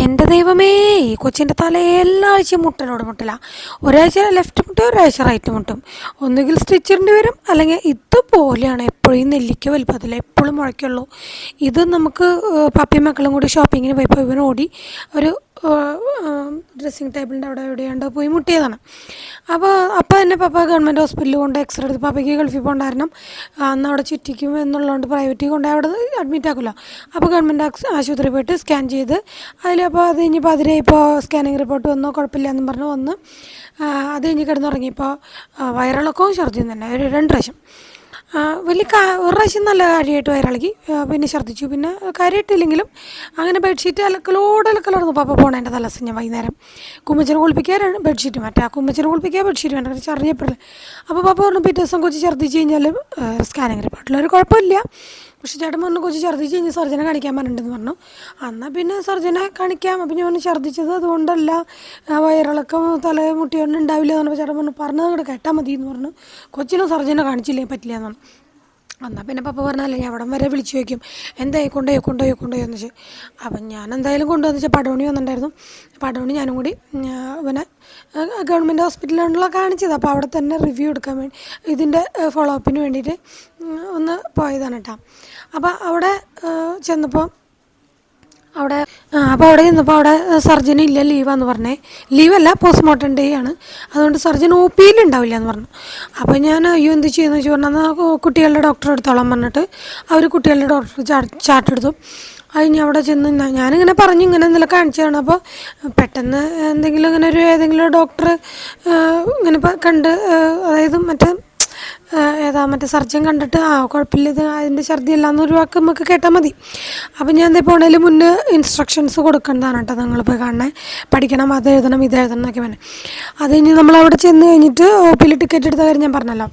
എൻ്റെ ദൈവമേ, ഈ കൊച്ചിൻ്റെ തല എല്ലാ ആഴ്ചയും മുട്ടലോട് മുട്ടില്ല. ഒരാഴ്ച ലെഫ്റ്റ് മുട്ടും, ഒരാഴ്ച റൈറ്റ് മുട്ടും. ഒന്നുകിൽ സ്റ്റിച്ചിടേണ്ടി വരും, അല്ലെങ്കിൽ ഇതുപോലെയാണ് എപ്പോഴും. ഈ നെല്ലിക്ക വലുപ്പത്തിൽ എപ്പോഴും മുഴയ്ക്കുള്ളൂ. ഇത് നമുക്ക് പപ്പയും മക്കളും കൂടി ഷോപ്പിങ്ങിന് പോയപ്പോൾ ഇവൻ ഓടി ഒരു ഡ്രസ്സിങ് ടേബിളിൻ്റെ അവിടെ എവിടെയാണ്ട് പോയി മുട്ടിയതാണ്. അപ്പോൾ തന്നെ പപ്പ ഗവൺമെൻറ് ഹോസ്പിറ്റലിൽ കൊണ്ട് എക്സ്റേ എടുത്ത്, പപ്പയ്ക്ക് ഗൾഫിൽ പോകണ്ടായിരുന്നു. അന്ന് അവിടെ ചുറ്റിക്കും എന്നുള്ളതുകൊണ്ട് പ്രൈവറ്റിൽ കൊണ്ട് അവിടെ അഡ്മിറ്റ് ആക്കുമല്ലോ. അപ്പോൾ ഗവൺമെൻറ് ആശുപത്രി പോയിട്ട് സ്കാൻ ചെയ്ത് അപ്പോൾ അത് കഴിഞ്ഞപ്പോൾ ഇപ്പോൾ സ്കാനിങ് റിപ്പോർട്ട് വന്നോ കുഴപ്പമില്ല എന്നും പറഞ്ഞ് വന്ന് അത് കഴിഞ്ഞ് കിടന്നുറങ്ങിയപ്പോൾ വയറിളക്കവും ഛർദിയും തന്നെ ഒരു 2 പ്രാവശ്യം. ഒരു പ്രാവശ്യം നല്ല കാര്യമായിട്ട് വയറിളക്കി, പിന്നെ ഛർദ്ദിച്ചു. പിന്നെ കാര്യമായിട്ടില്ലെങ്കിലും അങ്ങനെ ബെഡ്ഷീറ്റ് അലക്കലോടലക്കലായിരുന്നു പപ്പ പോണേൻ്റെ തലസം. ഞാൻ വൈകുന്നേരം കുമ്മച്ചനെ കുളിപ്പിക്കാൻ ബെഡ്ഷീറ്റ് മാറ്റാം, കുമ്മച്ചനെ കുളിപ്പിക്കാൻ ബെഡ്ഷീറ്റ് വേണ്ട, ഛർദിയപ്പെടില്ല. അപ്പോൾ പപ്പ പറഞ്ഞു പിറ്റേ ദിവസം കൊച്ചു ഛർദ്ദിച്ച് കഴിഞ്ഞാൽ സ്കാനിങ് റിപ്പോർട്ടിലൊരു കുഴപ്പമില്ല. പക്ഷേ ചേട്ടൻ പറഞ്ഞു കൊച്ചു ഛർദ്ദിച്ച് കഴിഞ്ഞ് സർജനെ കാണിക്കാൻ പറഞ്ഞിട്ടുണ്ടെന്ന് പറഞ്ഞു. എന്നാൽ പിന്നെ സർജനെ കാണിക്കാം. അപ്പം ഞാൻ ഛർദ്ദിച്ചത് അതുകൊണ്ടല്ല, വയറിളക്കം തല മുട്ടിയൊന്നും ഉണ്ടാവില്ല എന്ന് പറഞ്ഞപ്പോൾ ചേട്ടൻ പറഞ്ഞത് അങ്ങോട്ട് കേട്ടാൽ മതി എന്ന് പറഞ്ഞു. കൊച്ചിനും സർജനെ കാണിച്ചില്ലേ പറ്റില്ല എന്ന് പറഞ്ഞു. എന്നാൽ പിന്നെ പപ്പ പറഞ്ഞാലേ ഞാൻ അവിടം വരെ വിളിച്ചു വയ്ക്കും, എന്തായി കൊണ്ടുപോയി എന്ന് വെച്ച്. അപ്പം ഞാൻ എന്തായാലും കൊണ്ടുവന്ന് വെച്ചാൽ പടവണി വന്നിട്ടുണ്ടായിരുന്നു. പടവണി ഞാനും കൂടി പിന്നെ ഗവൺമെൻറ് ഹോസ്പിറ്റലിലാണല്ലോ കാണിച്ചത്. അപ്പോൾ അവിടെ തന്നെ റിവ്യൂ എടുക്കാൻ വേണ്ടി, ഇതിൻ്റെ ഫോളോ അപ്പിന് വേണ്ടിയിട്ട് ഒന്ന് പോയതാണ് കേട്ടോ. അപ്പോൾ അവിടെ ചെന്നപ്പോൾ അവിടെ സർജൻ ഇല്ല, ലീവാന്ന് പറഞ്ഞേ. ലീവല്ല, പോസ്റ്റ്മോർട്ടം ഡേ ആണ്, അതുകൊണ്ട് സർജൻ ഒ പിയിൽ ഉണ്ടാവില്ല എന്ന് പറഞ്ഞു. അപ്പോൾ ഞാൻ എന്ത് ചെയ്യുന്നു വെച്ച് പറഞ്ഞാൽ കുട്ടികളുടെ ഡോക്ടറെ എടുത്തോളാൻ പറഞ്ഞിട്ട് അവർ കുട്ടികളുടെ ഡോക്ടർ ചാർട്ട് എടുത്തു. കഴിഞ്ഞ് അവിടെ ചെന്ന് ഞാനിങ്ങനെ പറഞ്ഞു ഇങ്ങനെ എന്തെങ്കിലും കാണിച്ചതാണ്. അപ്പോൾ പെട്ടെന്ന് ഏതെങ്കിലും ഡോക്ടർ ഇങ്ങനെ കണ്ട്, അതായത് മറ്റേ സർജൻ കണ്ടിട്ട് കുഴപ്പമില്ല, ഇത് അതിൻ്റെ ഛർദി അല്ല എന്നൊരു വാക്ക് നമുക്ക് കേട്ടാൽ മതി. അപ്പം ഞാൻ എന്താ പോണേലും മുന്നേ ഇൻസ്ട്രക്ഷൻസ് കൊടുക്കേണ്ടതാണ് കേട്ടോ. നിങ്ങളിപ്പോൾ കാണണേ, പഠിക്കണം, അത് എഴുതണം ഇത് എഴുതണം എന്നൊക്കെ വേണം. അത് കഴിഞ്ഞ് നമ്മളവിടെ ചെന്ന് കഴിഞ്ഞിട്ട് ഒ പിയിൽ ടിക്കറ്റ് എടുത്ത കാര്യം ഞാൻ പറഞ്ഞല്ലോ,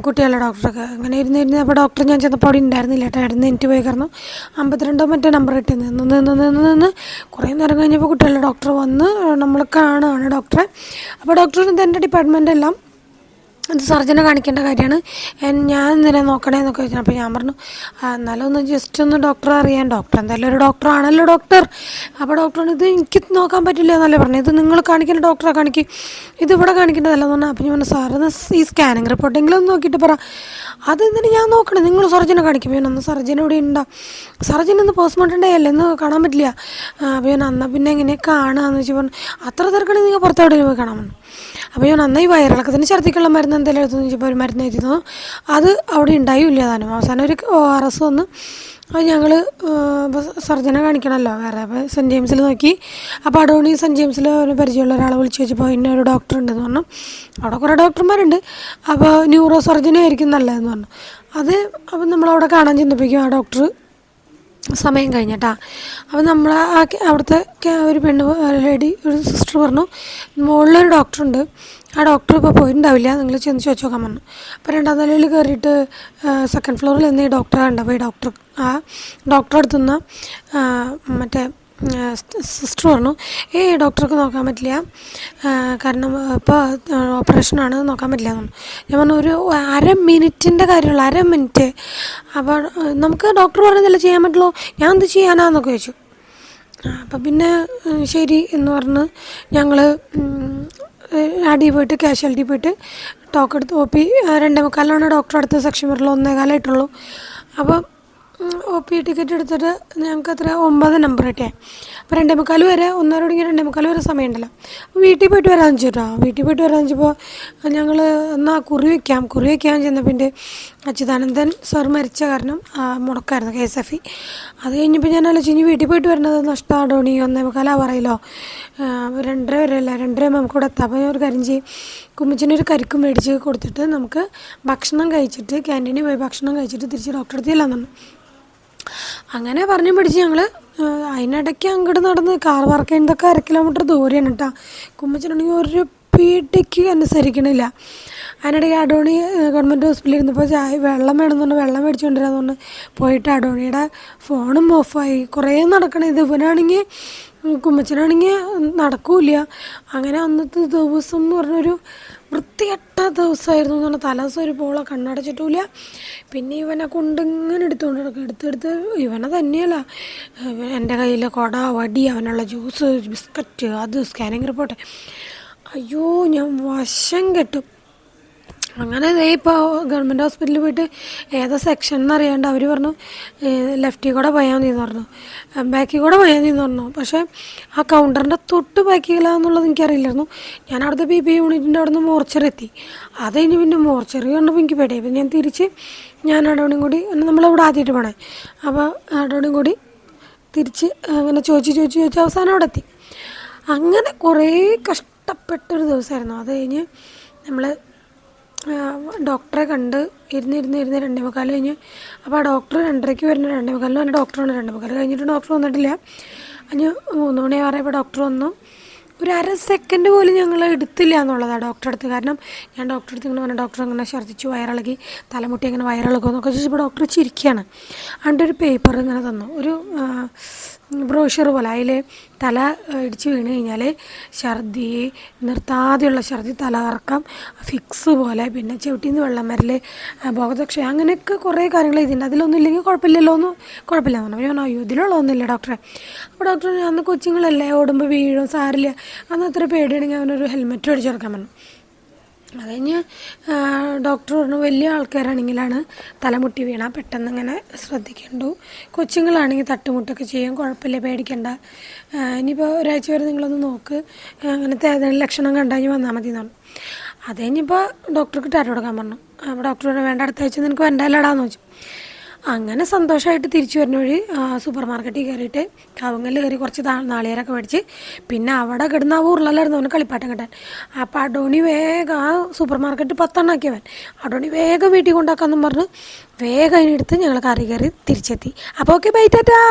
കുട്ടികളുടെ ഡോക്ടർക്ക് അങ്ങനെ ഇരുന്ന് അപ്പോൾ ഡോക്ടർ ഞാൻ ചെന്നപ്പോൾ അവിടെ ഉണ്ടായിരുന്നില്ല കേട്ടോ. ഇടന്ന് എനിക്ക് പോയി കിടന്നു. 52 മറ്റേ നമ്പർ ഇട്ട് നിന്ന് കുറേ നേരം കഴിഞ്ഞപ്പോൾ കുട്ടികളുടെ ഡോക്ടർ വന്ന് നമ്മൾ കാണുകയാണ് ഡോക്ടറെ. അപ്പോൾ ഡോക്ടർ ഇതെൻ്റെ ഡിപ്പാർട്ട്മെൻ്റ് എല്ലാം ഇത് സർജനെ കാണിക്കേണ്ട കാര്യമാണ്, ഞാൻ ഇന്നലെ നോക്കണേ എന്നൊക്കെ വെച്ചാൽ. അപ്പോൾ ഞാൻ പറഞ്ഞു എന്നാലും ഒന്ന് ജസ്റ്റ് ഒന്ന് ഡോക്ടറെ അറിയാൻ, ഡോക്ടർ എന്തായാലും ഒരു ഡോക്ടറാണല്ലോ ഡോക്ടർ. അപ്പോൾ ഡോക്ടറാണ് ഇത് എനിക്ക് നോക്കാൻ പറ്റില്ല എന്നല്ലേ പറഞ്ഞു, ഇത് നിങ്ങൾ കാണിക്കേണ്ട ഡോക്ടറെ കാണിക്കും, ഇതിവിടെ കാണിക്കേണ്ടതല്ല എന്ന് പറഞ്ഞാൽ. അപ്പോൾ ഞാൻ പറഞ്ഞു സാറിന് ഈ സ്കാനിങ് റിപ്പോർട്ടെങ്കിലും ഒന്ന് നോക്കിയിട്ട് പറ. അത് എന്തിനു ഞാൻ നോക്കണം, നിങ്ങൾ സർജനെ കാണിക്കും. ഒന്ന് സർജൻ ഇവിടെ ഉണ്ടോ, സർജൻ ഇന്ന് പോസ്റ്റ്മോർട്ടം ഡേ അല്ലേ, ഇന്ന് കാണാൻ പറ്റില്ല. അപ്പോൾ ഞാൻ എന്നാൽ പിന്നെ എങ്ങനെ കാണാമെന്ന് വെച്ച് പറഞ്ഞു. അത്ര തിരക്കാണെങ്കിൽ നിങ്ങൾ പുറത്തെവിടെ പോയി കാണാമെന്ന്. അപ്പോൾ ഞാൻ നന്നായി വയറിളക്കത്തിന് ഛർദ്ദിക്കുള്ള മരുന്ന് എന്തെങ്കിലും എഴുതുന്നു വെച്ചപ്പോൾ ഒരു മരുന്ന് എഴുതുന്നു, അത് അവിടെ ഉണ്ടായില്ല താനും. അവസാനം ഒരു ORS വന്ന്. അപ്പോൾ ഞങ്ങൾ സർജനെ കാണിക്കണമല്ലോ വേറെ. അപ്പോൾ സെൻറ്റ് ജെയിംസിൽ നോക്കി. അപ്പോൾ അടോണി സെൻറ്റ് ജെയിംസിൽ ഒരു പരിചയമുള്ള ഒരാളെ വിളിച്ച് വെച്ചപ്പോൾ ഇന്നൊരു ഡോക്ടർ ഉണ്ടെന്ന് പറഞ്ഞു. അവിടെ കുറേ ഡോക്ടർമാരുണ്ട്, അപ്പോൾ ന്യൂറോ സർജനായിരിക്കും നല്ലതെന്ന് പറഞ്ഞു. അപ്പം നമ്മളവിടെ കാണാൻ ചെന്നപ്പോഴേക്കും ആ ഡോക്ടർ സമയം കഴിഞ്ഞിട്ടാ. അപ്പോൾ നമ്മൾ അവിടുത്തെ ഒരു ലേഡി, ഒരു സിസ്റ്റർ പറഞ്ഞു മുകളിലൊരു ഡോക്ടറുണ്ട്, ആ ഡോക്ടർ ഇപ്പോൾ പോയിട്ടുണ്ടാവില്ല, നിങ്ങൾ ചെന്ന് ചോദിച്ചു നോക്കാൻ പറഞ്ഞു. അപ്പോൾ 2ാം നിലയിൽ കയറിയിട്ട് 2nd ഫ്ലോറിൽ നിന്ന് ഈ ഡോക്ടറെ കണ്ടപ്പോൾ ഈ ഡോക്ടറെ അടുത്തുനിന്ന് മറ്റേ സിസ്റ്റർ പറഞ്ഞു ഡോക്ടർക്ക് നോക്കാൻ പറ്റില്ല, കാരണം ഇപ്പോൾ ഓപ്പറേഷനാണ്, നോക്കാൻ പറ്റില്ല എന്ന് പറഞ്ഞു. ഞാൻ പറഞ്ഞു ഒരു 1/2 മിനിറ്റിൻ്റെ കാര്യമുള്ളൂ, 1/2 മിനിറ്റ്. അപ്പോൾ നമുക്ക് ഡോക്ടർ പറഞ്ഞതല്ലേ ചെയ്യാൻ പറ്റുള്ളൂ, ഞാൻ എന്ത് ചെയ്യാനാന്നൊക്കെ ചോദിച്ചു. അപ്പം പിന്നെ ശരി എന്ന് പറഞ്ഞ് ഞങ്ങൾ അടിയിൽ പോയിട്ട് കാഷ്വാലിറ്റി പോയിട്ട് ടോക്ക് എടുത്ത് OP 2:45 ഡോക്ടർ അടുത്ത സെക്ഷൻ വരല്ലോ, 1:15 അപ്പം OP ടിക്കറ്റ് എടുത്തിട്ട് ഞങ്ങൾക്ക് അത്ര 9 നമ്പർ കിട്ടിയാൽ. അപ്പോൾ 2:45 വരെ, 1:30 വരെ സമയമുണ്ടല്ലോ. അപ്പോൾ വീട്ടിൽ പോയിട്ട് വരാമെന്ന് വെച്ചിട്ടോ. വീട്ടിൽ പോയിട്ട് വരാമെന്ന് വെച്ചപ്പോൾ ഞങ്ങൾ എന്നാൽ കുറി വയ്ക്കാൻ ചെന്നപ്പോൾ എൻ്റെ അച്യുതാനന്ദൻ സാർ മരിച്ച കാരണം മുടക്കായിരുന്നു KSF. അത് കഴിഞ്ഞപ്പോൾ ഞാൻ ആലോചിച്ച് ഇനി വീട്ടിൽ പോയിട്ട് വരുന്നത് നഷ്ടമാണ്, ഡോണി 1:45 പറയല്ലോ, 2:30 വരെ അല്ല, 2:30 നമുക്ക് ഇവിടെ എത്താം. അപ്പോൾ ഞാൻ ഒരു കാര്യം ചെയ്യും, കുമ്മിച്ചിനൊരു കരിക്കും മേടിച്ച് കൊടുത്തിട്ട് നമുക്ക് ഭക്ഷണം കഴിച്ചിട്ട് ക്യാൻറ്റീനിൽ പോയി ഭക്ഷണം കഴിച്ചിട്ട് തിരിച്ച് ഡോക്ടറെ അടുത്ത് ചെല്ലാൻ പറഞ്ഞു. അങ്ങനെ പറഞ്ഞു പിടിച്ച് ഞങ്ങൾ അതിനിടയ്ക്ക് അങ്ങോട്ട് നടന്ന് കാർ പാർക്ക് ചെയ്യുന്നതൊക്കെ 1/2 കിലോമീറ്റർ ദൂരെയാണ് കേട്ടോ. കുമ്മച്ചനാണെങ്കിൽ ഒരു പീടിക്ക് അനുസരിക്കണില്ല. അതിനിടയ്ക്ക് അഡോണി ഗവൺമെൻറ് ഹോസ്പിറ്റലിൽ ഇരുന്നപ്പോൾ വെള്ളം വേണമെന്നുണ്ട്, വെള്ളം മേടിച്ചുകൊണ്ടിരാന്ന് പറഞ്ഞ് പോയിട്ട് അഡോണിയുടെ ഫോണും ഓഫായി. കുറേ നടക്കണം. ഇത് ഇവനാണെങ്കിൽ കുമ്മച്ചനാണെങ്കിൽ നടക്കൂല. അങ്ങനെ അന്നത്തെ ദിവസം എന്ന് പറഞ്ഞൊരു വൃത്തികെട്ട ദിവസമായിരുന്നു എന്ന് പറഞ്ഞാൽ. തലേദിവസം ഒരു പോളെ കണ്ണടച്ചിട്ടില്ല. പിന്നെ ഇവനെ കൊണ്ടിങ്ങനെ എടുത്തുകൊണ്ട് നടക്കും. എടുത്തെടുത്ത് ഇവനെ തന്നെയല്ല, എൻ്റെ കയ്യിൽ കുട, വടി, അവനുള്ള ജ്യൂസ്, ബിസ്ക്കറ്റ്, അത് സ്കാനിങ് റിപ്പോർട്ട്. അയ്യോ ഞാൻ വശം കെട്ടും. അങ്ങനെ ഇപ്പോൾ ഗവൺമെൻറ് ഹോസ്പിറ്റലിൽ പോയിട്ട് ഏതാ സെക്ഷൻ എന്നറിയാണ്ട് അവർ പറഞ്ഞു ലെഫ്റ്റിൽ കൂടെ പോയാൽ മതി എന്ന് പറഞ്ഞു, ബാക്കിൽ കൂടെ പോയാൽ മതി എന്ന് പറഞ്ഞു. പക്ഷേ ആ കൗണ്ടറിൻ്റെ തൊട്ട് ബാക്കിലാന്നുള്ളത് എനിക്കറിയില്ലായിരുന്നു. ഞാൻ അവിടുത്തെ ബി പി യൂണിറ്റിൻ്റെ അവിടെ നിന്ന് മോർച്ചറി എത്തി. അത് കഴിഞ്ഞ് പിന്നെ മോർച്ചറി കണ്ടപ്പോൾ എനിക്ക് പേടിയായി. പിന്നെ ഞാൻ തിരിച്ച് അടവണയും കൂടി നമ്മളവിടെ ആദ്യമായിട്ട് പോണേ. അപ്പോൾ അടവണയും കൂടി തിരിച്ച് അങ്ങനെ ചോദിച്ച് അവസാനം അവിടെ എത്തി. അങ്ങനെ കുറേ കഷ്ടപ്പെട്ടൊരു ദിവസമായിരുന്നു. അത് കഴിഞ്ഞ് നമ്മൾ ഡോക്ടറെ കണ്ട് ഇരുന്ന് 2:45 കഴിഞ്ഞ്. അപ്പോൾ ആ ഡോക്ടർ 2:30 വരുന്ന 2:45 തന്നെ ഡോക്ടറാണ്. 2:45 കഴിഞ്ഞിട്ട് ഡോക്ടർ വന്നിട്ടില്ല. അതിന് 3 മണിയാവാറായപ്പോൾ ഡോക്ടർ വന്നു. ഒരു അര സെക്കൻഡ് പോലും ഞങ്ങൾ എടുത്തില്ല എന്നുള്ളതാണ് ഡോക്ടറെ അടുത്ത്. കാരണം ഞാൻ ഡോക്ടറെ അടുത്ത് ഇങ്ങനെ പറഞ്ഞു, ഡോക്ടർ അങ്ങനെ ഛർദ്ദിച്ചു, വയറിളകി, തലമുട്ടി അങ്ങനെ വയറിളകും എന്നൊക്കെ ചോദിച്ചപ്പോൾ ഡോക്ടർ ചിരിക്കുകയാണ്. അതിൻ്റെ ഒരു പേപ്പർ ഇങ്ങനെ തന്നു, ഒരു ബ്രോഷർ പോലെ. അതിൽ തല ഇടിച്ച് വീണ് കഴിഞ്ഞാൽ ഛർദി, നിർത്താതെയുള്ള ഛർദി, തലകറക്കം, ഫിക്സ് പോലെ, പിന്നെ ചെവിട്ടിന്ന് വെള്ളം വരൽ, ബോധക്ഷയം, അങ്ങനെയൊക്കെ കുറേ കാര്യങ്ങൾ ഇതിൻ്റെ. അതിലൊന്നും ഇല്ലെങ്കിൽ കുഴപ്പമില്ലല്ലോ, കുഴപ്പമില്ല എന്ന് പറഞ്ഞു. ഞാൻ അയ്യോ ഇതിലുള്ളതൊന്നുമില്ല ഡോക്ടറെ. അപ്പോൾ ഡോക്ടർ അന്ന് കൊച്ചുങ്ങളല്ലേ, ഓടുമ്പോൾ വീഴും, സാരില്ല, അന്ന് അത്ര പേടിയാണെങ്കിൽ അവനൊരു ഹെൽമെറ്റ് മേടിച്ച് കൊടുക്കാൻ പറഞ്ഞു. അത് കഴിഞ്ഞ് ഡോക്ടർ പറഞ്ഞു വലിയ ആൾക്കാരാണെങ്കിലാണ് തലമുട്ടി വീണാൽ പെട്ടെന്ന് ഇങ്ങനെ ശ്രദ്ധിക്കണ്ടു, കൊച്ചുങ്ങളാണെങ്കിൽ തട്ടുമുട്ടൊക്കെ ചെയ്യും, കുഴപ്പമില്ല, പേടിക്കണ്ട, ഇനിയിപ്പോൾ ഒരാഴ്ച വരെ നിങ്ങളൊന്ന് നോക്ക്, അങ്ങനത്തെ ഏതെങ്കിലും ലക്ഷണം കണ്ടാൽ വന്നാൽ മതി എന്ന് പറഞ്ഞു. അത് കഴിഞ്ഞിപ്പോൾ ഡോക്ടർക്ക് ടാറ്റ കൊടുക്കാൻ പറഞ്ഞു. അപ്പോൾ ഡോക്ടർ പറഞ്ഞു വേണ്ട, അടുത്ത ആഴ്ച നിനക്ക് വരണ്ടല്ലടാന്ന് വെച്ചു. അങ്ങനെ സന്തോഷമായിട്ട് തിരിച്ചു വരുന്ന വഴി സൂപ്പർ മാർക്കറ്റിൽ കയറിയിട്ട് കവുങ്ങൽ കയറി കുറച്ച് നാളികേരമൊക്കെ മേടിച്ച്. പിന്നെ അവിടെ കിടന്ന് ആ ഉരുളലായിരുന്നു അവന് കളിപ്പാട്ടം കിട്ടാൻ. അപ്പോൾ അഡോണി വേഗം ആ സൂപ്പർ മാർക്കറ്റ് 10 ആക്കിയവൻ. അഡോണി വേഗം വീട്ടിൽ കൊണ്ടാക്കാമെന്നും പറഞ്ഞ് വേഗം അതിനെടുത്ത് ഞങ്ങൾ കറി കയറി തിരിച്ചെത്തി. അപ്പോൾ ഓക്കെ, ബൈ, ടാറ്റാ.